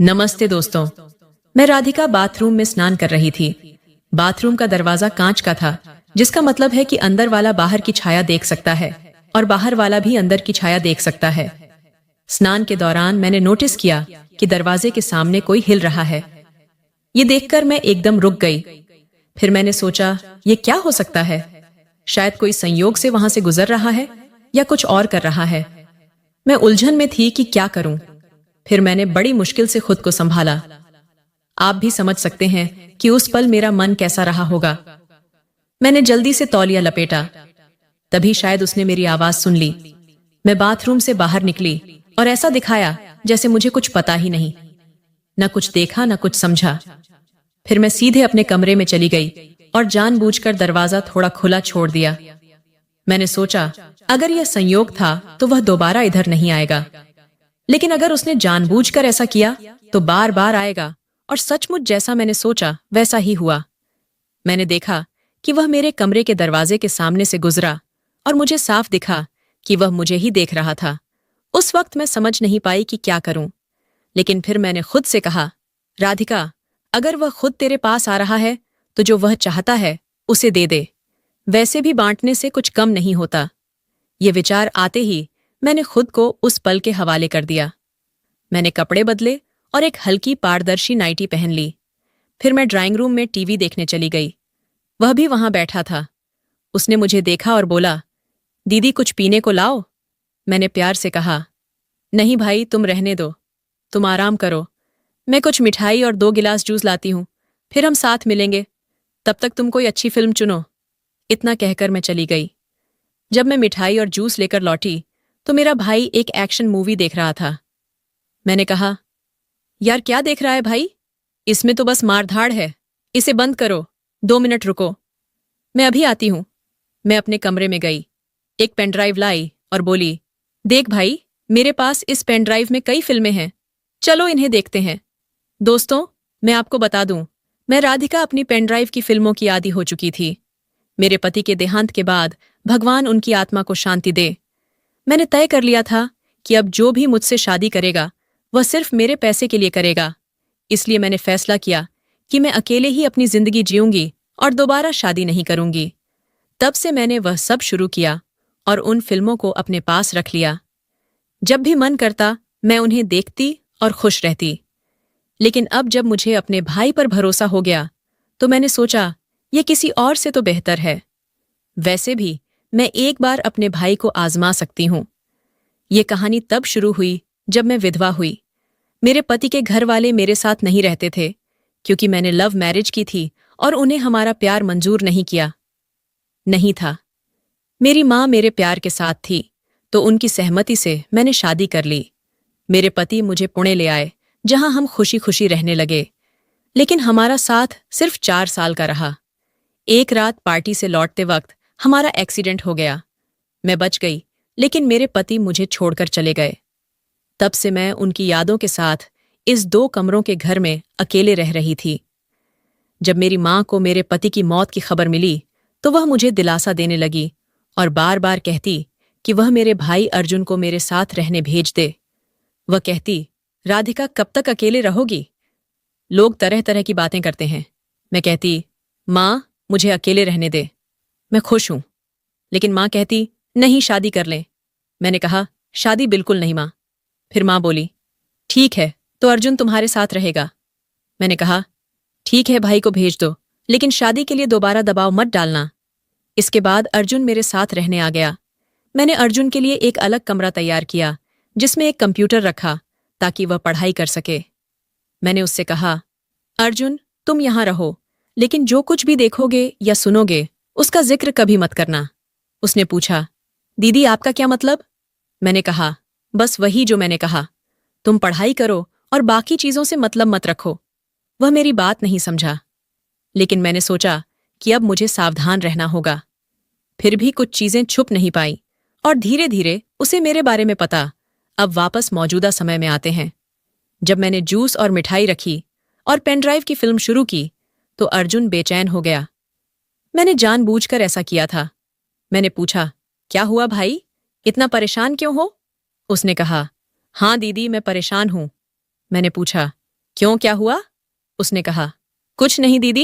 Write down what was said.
नमस्ते दोस्तों। मैं राधिका बाथरूम में स्नान कर रही थी। बाथरूम का दरवाजा कांच का था, जिसका मतलब है कि अंदर वाला बाहर की छाया देख सकता है और बाहर वाला भी अंदर की छाया देख सकता है। स्नान के दौरान मैंने नोटिस किया कि दरवाजे के सामने कोई हिल रहा है। ये देखकर मैं एकदम रुक गई। फिर मैंने सोचा, ये क्या हो सकता है? शायद कोई संयोग से वहां से गुजर रहा है या कुछ और कर रहा है। मैं उलझन में थी कि क्या करूं। फिर मैंने बड़ी मुश्किल से खुद को संभाला। आप भी समझ सकते हैं कि उस पल मेरा मन कैसा रहा होगा। मैंने जल्दी से तौलिया लपेटा। तभी शायद उसने मेरी आवाज सुन ली। मैं बाथरूम से बाहर निकली और ऐसा दिखाया जैसे मुझे कुछ पता ही नहीं। न कुछ देखा न कुछ समझा। फिर मैं सीधे अपने कमरे में चली गई और जानबूझकर दरवाजा थोड़ा खुला छोड़ दिया। मैंने सोचा, अगर यह संयोग था तो वह दोबारा इधर नहीं आएगा, लेकिन अगर उसने जानबूझकर ऐसा किया तो बार बार आएगा। और सचमुच जैसा मैंने सोचा वैसा ही हुआ। मैंने देखा कि वह मेरे कमरे के दरवाजे के सामने से गुजरा और मुझे साफ दिखा कि वह मुझे ही देख रहा था। उस वक्त मैं समझ नहीं पाई कि क्या करूं, लेकिन फिर मैंने खुद से कहा, राधिका, अगर वह खुद तेरे पास आ रहा है तो जो वह चाहता है उसे दे दे। वैसे भी बांटने से कुछ कम नहीं होता। ये विचार आते ही मैंने खुद को उस पल के हवाले कर दिया। मैंने कपड़े बदले और एक हल्की पारदर्शी नाइटी पहन ली। फिर मैं ड्राइंग रूम में टीवी देखने चली गई। वह भी वहां बैठा था। उसने मुझे देखा और बोला, दीदी कुछ पीने को लाओ। मैंने प्यार से कहा, नहीं भाई, तुम रहने दो, तुम आराम करो। मैं कुछ मिठाई और 2 गिलास जूस लाती हूं, फिर हम साथ मिलेंगे। तब तक तुम कोई अच्छी फिल्म चुनो। इतना कहकर मैं चली गई। जब मैं मिठाई और जूस लेकर लौटी तो मेरा भाई एक एक्शन मूवी देख रहा था। मैंने कहा, यार क्या देख रहा है भाई? इसमें तो बस मारधाड़ है, इसे बंद करो। 2 मिनट रुको, मैं अभी आती हूं। मैं अपने कमरे में गई, एक पेनड्राइव लाई और बोली, देख भाई, मेरे पास इस पेनड्राइव में कई फिल्में हैं, चलो इन्हें देखते हैं। दोस्तों, मैं आपको बता दूं, मैं राधिका अपनी पेनड्राइव की फिल्मों की आदी हो चुकी थी। मेरे पति के देहांत के बाद भगवान उनकी आत्मा को शांति दे, मैंने तय कर लिया था कि अब जो भी मुझसे शादी करेगा वह सिर्फ मेरे पैसे के लिए करेगा। इसलिए मैंने फैसला किया कि मैं अकेले ही अपनी जिंदगी जीऊंगी और दोबारा शादी नहीं करूंगी। तब से मैंने वह सब शुरू किया और उन फिल्मों को अपने पास रख लिया। जब भी मन करता मैं उन्हें देखती और खुश रहती। लेकिन अब जब मुझे अपने भाई पर भरोसा हो गया तो मैंने सोचा, यह किसी और से तो बेहतर है। वैसे भी मैं एक बार अपने भाई को आजमा सकती हूं। ये कहानी तब शुरू हुई जब मैं विधवा हुई। मेरे पति के घर वाले मेरे साथ नहीं रहते थे, क्योंकि मैंने लव मैरिज की थी और उन्हें हमारा प्यार मंजूर नहीं था। मेरी माँ मेरे प्यार के साथ थी, तो उनकी सहमति से मैंने शादी कर ली। मेरे पति मुझे पुणे ले आए, जहां हम खुशी खुशी रहने लगे। लेकिन हमारा साथ सिर्फ 4 साल का रहा। एक रात पार्टी से लौटते वक्त हमारा एक्सीडेंट हो गया। मैं बच गई, लेकिन मेरे पति मुझे छोड़कर चले गए। तब से मैं उनकी यादों के साथ इस 2 कमरों के घर में अकेले रह रही थी। जब मेरी माँ को मेरे पति की मौत की खबर मिली तो वह मुझे दिलासा देने लगी और बार बार कहती कि वह मेरे भाई अर्जुन को मेरे साथ रहने भेज दे। वह कहती, राधिका कब तक अकेले रहोगी? लोग तरह तरह की बातें करते हैं। मैं कहती, माँ मुझे अकेले रहने दे, मैं खुश हूं। लेकिन माँ कहती, नहीं शादी कर लें। मैंने कहा, शादी बिल्कुल नहीं माँ। फिर माँ बोली, ठीक है तो अर्जुन तुम्हारे साथ रहेगा। मैंने कहा, ठीक है भाई को भेज दो, लेकिन शादी के लिए दोबारा दबाव मत डालना। इसके बाद अर्जुन मेरे साथ रहने आ गया। मैंने अर्जुन के लिए एक अलग कमरा तैयार किया, जिसमें एक कंप्यूटर रखा ताकि वह पढ़ाई कर सके। मैंने उससे कहा, अर्जुन तुम यहां रहो, लेकिन जो कुछ भी देखोगे या सुनोगे उसका जिक्र कभी मत करना। उसने पूछा, दीदी आपका क्या मतलब? मैंने कहा, बस वही जो मैंने कहा, तुम पढ़ाई करो और बाकी चीजों से मतलब मत रखो। वह मेरी बात नहीं समझा, लेकिन मैंने सोचा कि अब मुझे सावधान रहना होगा। फिर भी कुछ चीजें छुप नहीं पाई और धीरे धीरे उसे मेरे बारे में पता। अब वापस मौजूदा समय में आते हैं। जब मैंने जूस और मिठाई रखी और पेनड्राइव की फिल्म शुरू की तो अर्जुन बेचैन हो गया। मैंने जानबूझकर ऐसा किया था। मैंने पूछा, क्या हुआ भाई, इतना परेशान क्यों हो? उसने कहा, हाँ दीदी मैं परेशान हूं। मैंने पूछा, क्यों, क्या हुआ? उसने कहा। कुछ नहीं दीदी।